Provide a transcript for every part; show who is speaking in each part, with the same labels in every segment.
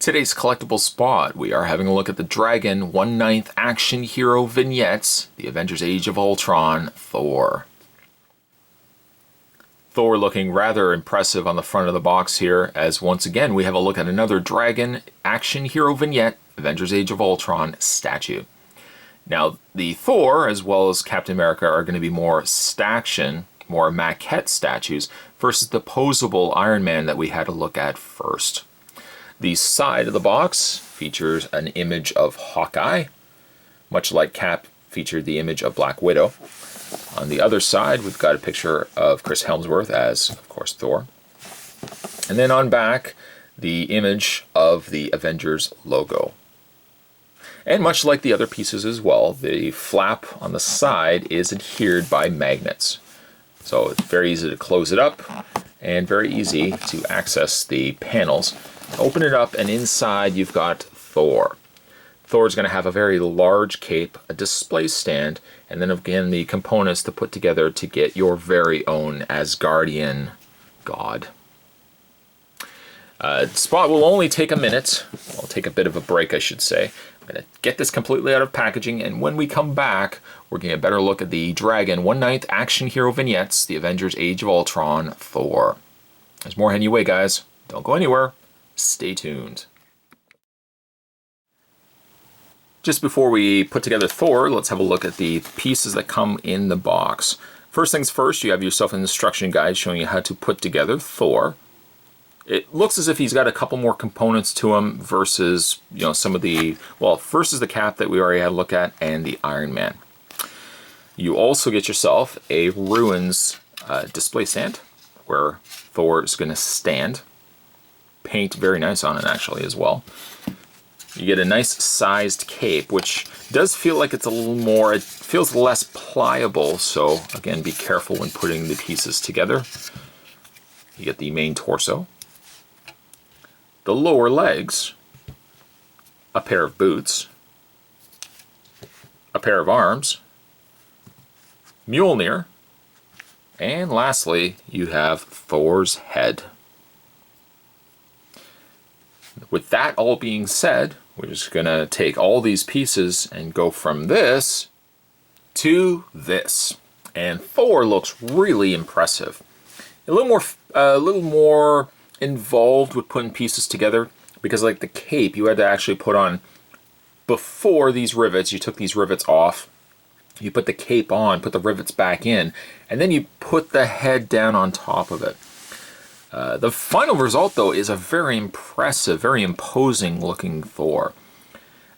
Speaker 1: Today's collectible spot, we are having a look at the Dragon 1/9 action hero vignettes, the Avengers Age of Ultron, Thor. Thor looking rather impressive on the front of the box here, as once again we have a look at another Dragon action hero vignette, Avengers Age of Ultron statue. Now the Thor as well as Captain America are going to be more staction, more maquette statues versus the posable Iron Man that we had to look at first. The side of the box features an image of Hawkeye, much like Cap featured the image of Black Widow. On the other side, we've got a picture of Chris Hemsworth as, of course, Thor. And then on back, the image of the Avengers logo. And much like the other pieces as well, the flap on the side is adhered by magnets. So it's very easy to close it up and very easy to access the panels. Open it up and inside you've got Thor. Thor's going to have a very large cape, a display stand, and then again the components to put together to get your very own Asgardian god. Spot will only take a minute. I'll take a bit of a break, I should say. I'm going to get this completely out of packaging, and when we come back, we're getting a better look at the Dragon 1/9 action hero vignettes, the Avengers Age of Ultron, Thor. There's more heading your way, guys. Don't go anywhere. Stay tuned. Just before we put together Thor, let's have a look at the pieces that come in the box. First things first, you have yourself an instruction guide showing you how to put together Thor. It looks as if he's got a couple more components to him versus, some of the, well, first is the cap that we already had a look at and the Iron Man. You also get yourself a Ruins display stand where Thor is going to stand. Paint very nice on it actually as well. You get a nice sized cape, which does feel like it's a little more, it feels less pliable, so again be careful when putting the pieces together. You get the main torso, the lower legs, a pair of boots, a pair of arms, Mjolnir, and lastly you have Thor's head. With that all being said, we're just going to take all these pieces and go from this to this. And Thor looks really impressive. A little more involved with putting pieces together, because like the cape you had to actually put on before these rivets. You took these rivets off, you put the cape on, put the rivets back in, and then you put the head down on top of it. The final result, though, is a very impressive, very imposing looking Thor.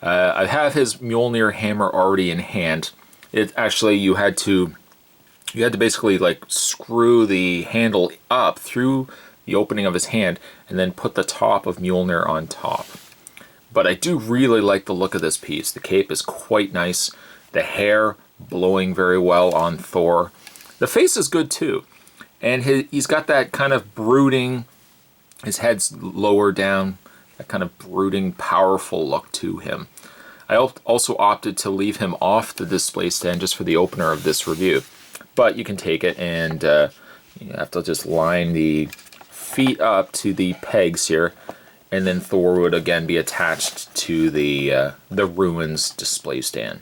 Speaker 1: I have his Mjolnir hammer already in hand. It actually, you had to basically like screw the handle up through the opening of his hand and then put the top of Mjolnir on top. But I do really like the look of this piece. The cape is quite nice. The hair blowing very well on Thor. The face is good too. And he's got that kind of brooding, his head's lower down, that kind of brooding, powerful look to him. I also opted to leave him off the display stand just for the opener of this review. But you can take it and you have to just line the feet up to the pegs here, and then Thor would again be attached to the Ruins display stand.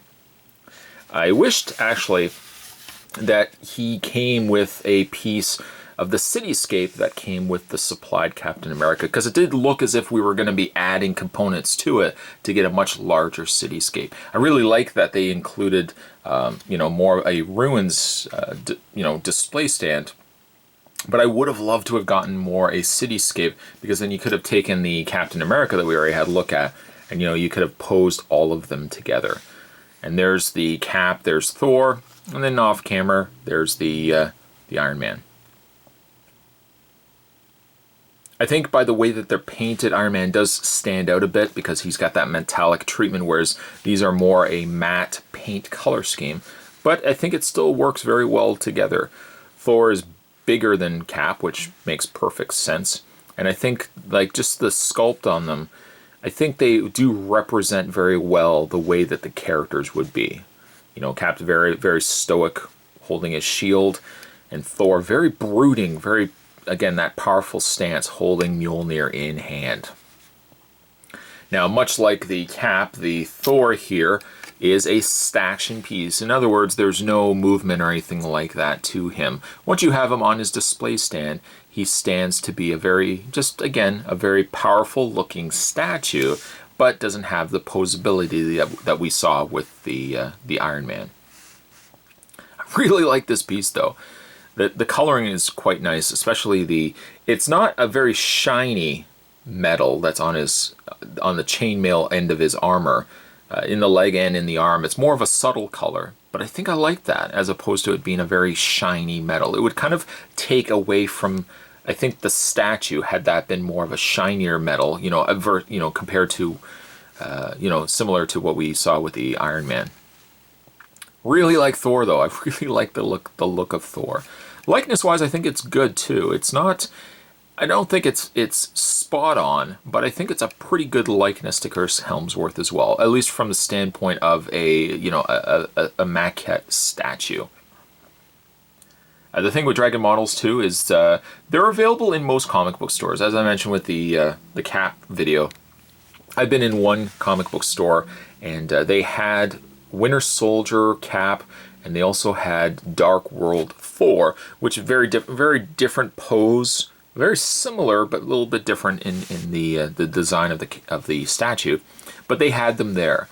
Speaker 1: I wished actually that he came with a piece of the cityscape that came with the supplied Captain America, because it did look as if we were going to be adding components to it to get a much larger cityscape. I really like that they included, more a Ruins, display stand. But I would have loved to have gotten more a cityscape, because then you could have taken the Captain America that we already had a look at, and you could have posed all of them together. And there's the Cap, there's Thor. And then off camera, there's the Iron Man. I think by the way that they're painted, Iron Man does stand out a bit because he's got that metallic treatment, whereas these are more a matte paint color scheme. But I think it still works very well together. Thor is bigger than Cap, which makes perfect sense. And I think like just the sculpt on them, I think they do represent very well the way that the characters would be. Cap's very, very stoic, holding his shield, and Thor very brooding, very, again, that powerful stance, holding Mjolnir in hand. Now, much like the cap, the Thor here is a staction piece. In other words, there's no movement or anything like that to him. Once you have him on his display stand, he stands to be a very, just again, a very powerful looking statue, but doesn't have the posability that we saw with the Iron Man. I really like this piece though. The coloring is quite nice, especially it's not a very shiny metal that's on the chainmail end of his armor, in the leg and in the arm. It's more of a subtle color, but I think I like that as opposed to it being a very shiny metal. It would kind of take away from, I think, the statue had that been more of a shinier metal, compared to, similar to what we saw with the Iron Man. Really like Thor though. I really like the look of Thor. Likeness wise, I think it's good too. It's not, I don't think it's spot on, but I think it's a pretty good likeness to Chris Hemsworth as well, at least from the standpoint of a maquette statue. The thing with Dragon Models too is they're available in most comic book stores. As I mentioned with the cap video, I've been in one comic book store and they had Winter Soldier cap, and they also had Dark World Thor, which is very different pose. Very similar, but a little bit different in the design of the statue, but they had them there.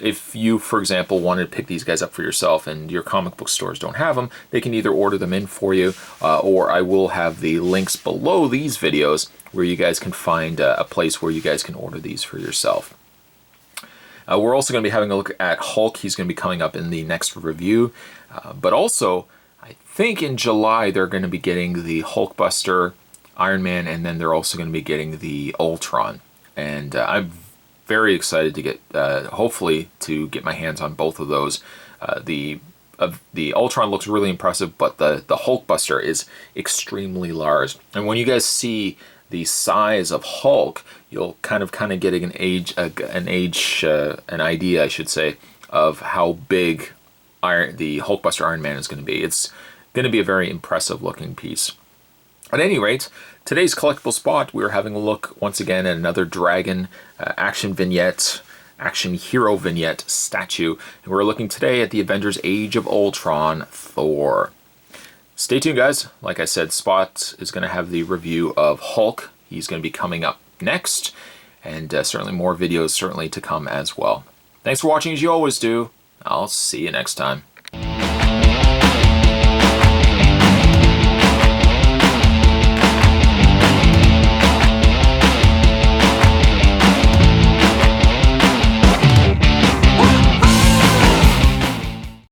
Speaker 1: If you, for example, wanted to pick these guys up for yourself and your comic book stores don't have them, they can either order them in for you, or I will have the links below these videos where you guys can find a place where you guys can order these for yourself. We're also going to be having a look at Hulk. He's going to be coming up in the next review, but also I think in July they're going to be getting the Hulkbuster, Iron Man, and then they're also going to be getting the Ultron. And I'm very excited to get, hopefully, to get my hands on both of those. The Ultron looks really impressive, but the Hulkbuster is extremely large. And when you guys see the size of Hulk, you'll kind of get an idea, I should say, of how big the Hulkbuster Iron Man is going to be. It's going to be a very impressive looking piece. At any rate, today's collectible spot, we're having a look once again at another Dragon action hero vignette statue. And we're looking today at the Avengers Age of Ultron Thor. Stay tuned, guys. Like I said, Spot is going to have the review of Hulk. He's going to be coming up next, and certainly more videos to come as well. Thanks for watching as you always do. I'll see you next time.